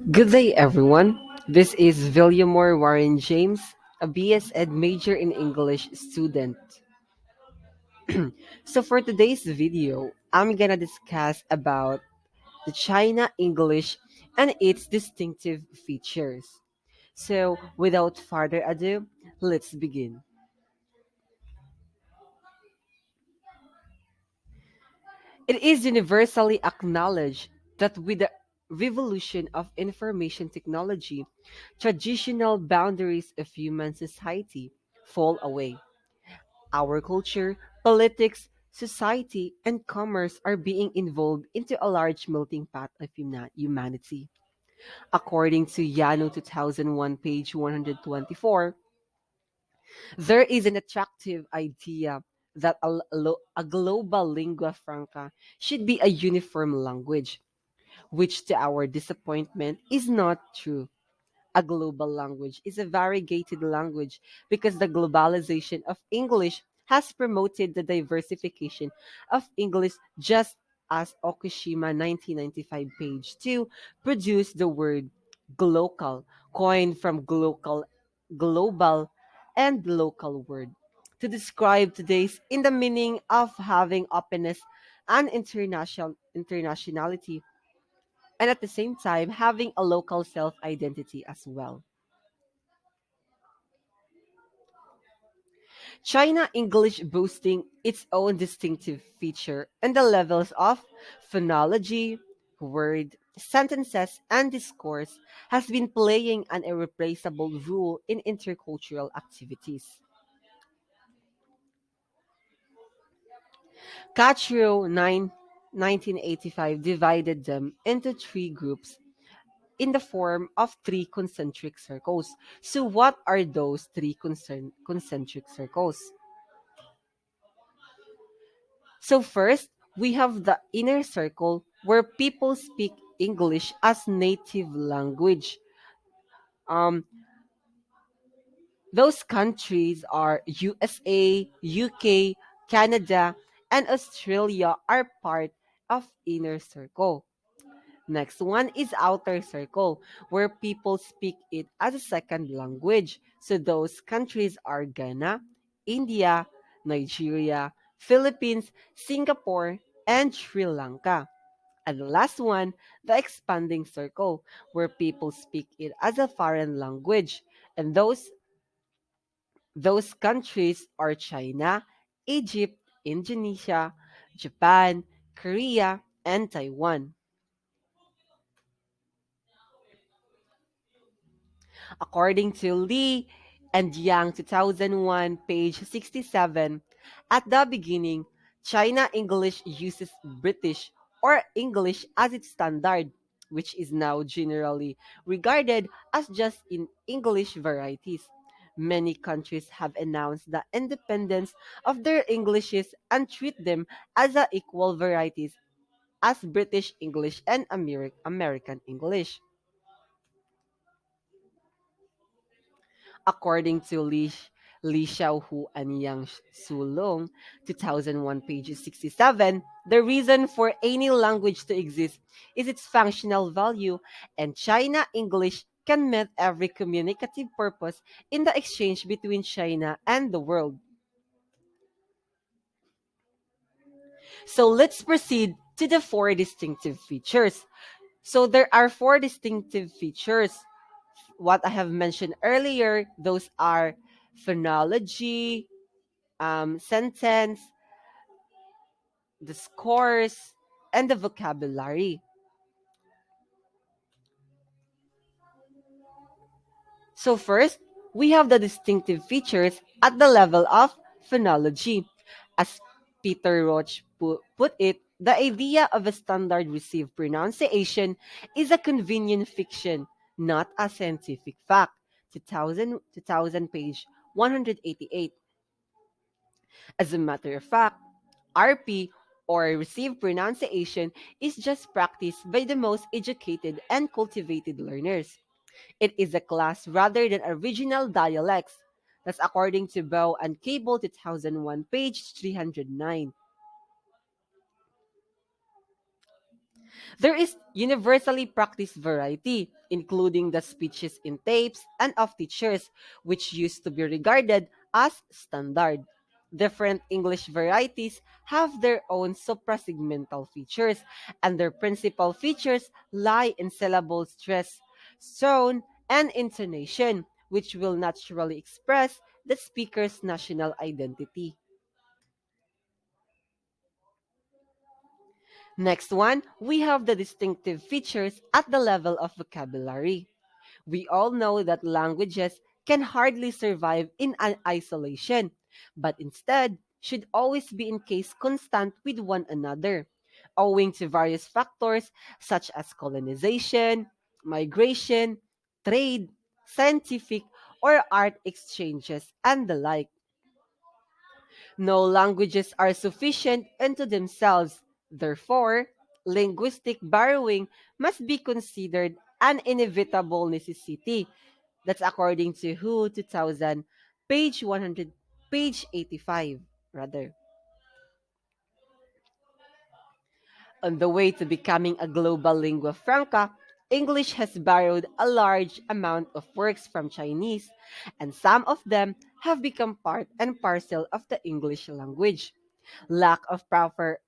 Good day, everyone. This is Villamore Warren James, a BS Ed major in English student. So for today's video, I'm gonna discuss about the China English and its distinctive features. So without further ado, let's begin. It is universally acknowledged that with the revolution of information technology, traditional boundaries of human society fall away. Our culture, politics, society, and commerce are being involved into a large melting pot of humanity. According to Yano 2001, page 124, there is an attractive idea that a global lingua franca should be a uniform language, which to our disappointment is not true. A global language is a variegated language because the globalization of English has promoted the diversification of English, just as Okushima 1995 page 2 produced the word glocal, coined from global and local word to describe today's in the meaning of having openness and internationality, and at the same time having a local self identity as well. China English boasting its own distinctive feature and the levels of phonology, word, sentences, and discourse has been playing an irreplaceable role in intercultural activities. Cachio 1985 divided them into three groups in the form of three concentric circles. So what are those three concentric circles? So first, we have the inner circle where people speak English as native language. Um, those countries are USA, UK, Canada, and Australia are part of inner circle. Next one is outer circle, where people speak it as a second language. So those countries are Ghana, India, Nigeria, Philippines, Singapore, and Sri Lanka. And the last one, the expanding circle, where people speak it as a foreign language. And those countries are China, Egypt, Indonesia, Japan, Korea, and Taiwan. According to Lee and Yang 2001, page 67, at the beginning, China English uses British or English as its standard, which is now generally regarded as just in English varieties. Many countries have announced the independence of their Englishes and treat them as a equal varieties as British English and American English. According to Li Xiaohu and Yang Sulong, 2001, page 67, the reason for any language to exist is its functional value, and China English can meet every communicative purpose in the exchange between China and the world. So let's proceed to the four distinctive features. So there are four distinctive features. What I have mentioned earlier, those are phonology, sentence, the scores, and the vocabulary. So first, we have the distinctive features at the level of phonology. As Peter Roach put it, the idea of a standard received pronunciation is a convenient fiction, not a scientific fact. 2000 page 188. As a matter of fact, RP or received pronunciation is just practiced by the most educated and cultivated learners. It is a class rather than original dialects. That's according to Bow and Cable 2001, page 309. There is universally practiced variety, including the speeches in tapes and of teachers, which used to be regarded as standard. Different English varieties have their own suprasegmental features, and their principal features lie in syllable stress, tone, and intonation, which will naturally express the speaker's national identity. Next one, we have the distinctive features at the level of vocabulary. We all know that languages can hardly survive in an isolation, but instead should always be in case constant with one another, owing to various factors such as colonization, migration, trade, scientific or art exchanges, and the like. No languages are sufficient unto themselves. Therefore, linguistic borrowing must be considered an inevitable necessity. That's according to WHO 2000, page 100, page 85, rather. On the way to becoming a global lingua franca, English has borrowed a large amount of works from Chinese, and some of them have become part and parcel of the English language. Lack of proper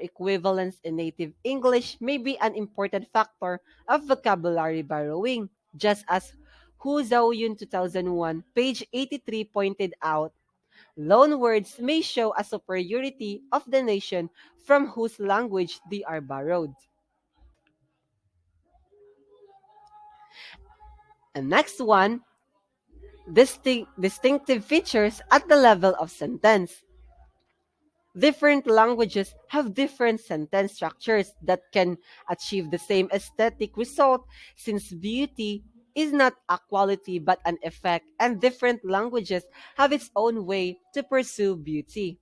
equivalence in native English may be an important factor of vocabulary borrowing, just as Hu Zhaoyun 2001, page 83 pointed out. Loan words may show a superiority of the nation from whose language they are borrowed. And next one, distinctive features at the level of sentence. Different languages have different sentence structures that can achieve the same aesthetic result, since beauty is not a quality but an effect, and different languages have its own way to pursue beauty.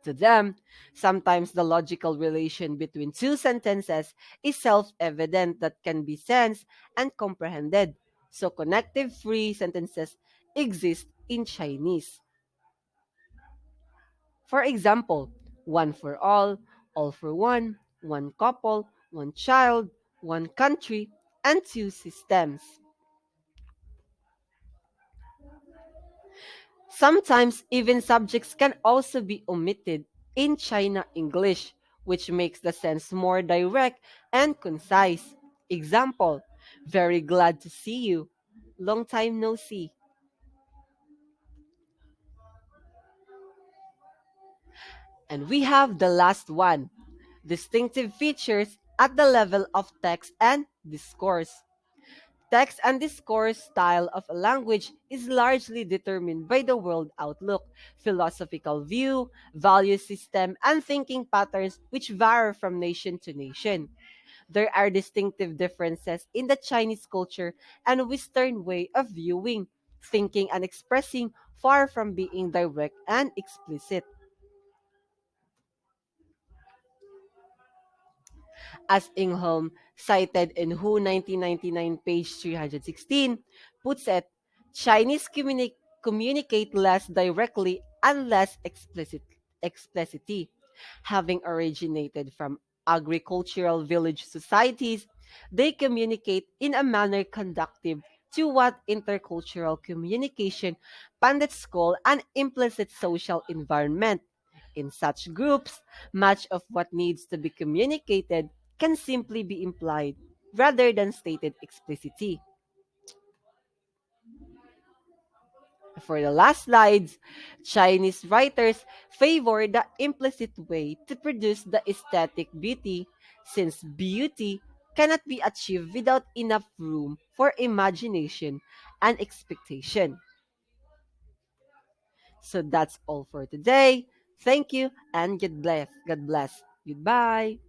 To them, sometimes the logical relation between two sentences is self-evident that can be sensed and comprehended. So connective free sentences exist in Chinese. For example, one for all for one couple, one child, one country, and two systems. Sometimes even subjects can also be omitted in China English, which makes the sense more direct and concise. Example, very glad to see you. Long time no see. And we have the last one, distinctive features at the level of text and discourse. Text and discourse style of a language is largely determined by the world outlook, philosophical view, value system, and thinking patterns which vary from nation to nation. There are distinctive differences in the Chinese culture and Western way of viewing, thinking, and expressing, far from being direct and explicit. As Ingholm, cited in WHO 1999, page 316, puts it, Chinese communicate less directly and less explicitly. Having originated from agricultural village societies, they communicate in a manner conducive to what intercultural communication pundits call an implicit social environment. In such groups, much of what needs to be communicated can simply be implied rather than stated explicitly. For the last slides, Chinese writers favor the implicit way to produce the aesthetic beauty, since beauty cannot be achieved without enough room for imagination and expectation. So that's all for today. Thank you and God bless. God bless. Goodbye.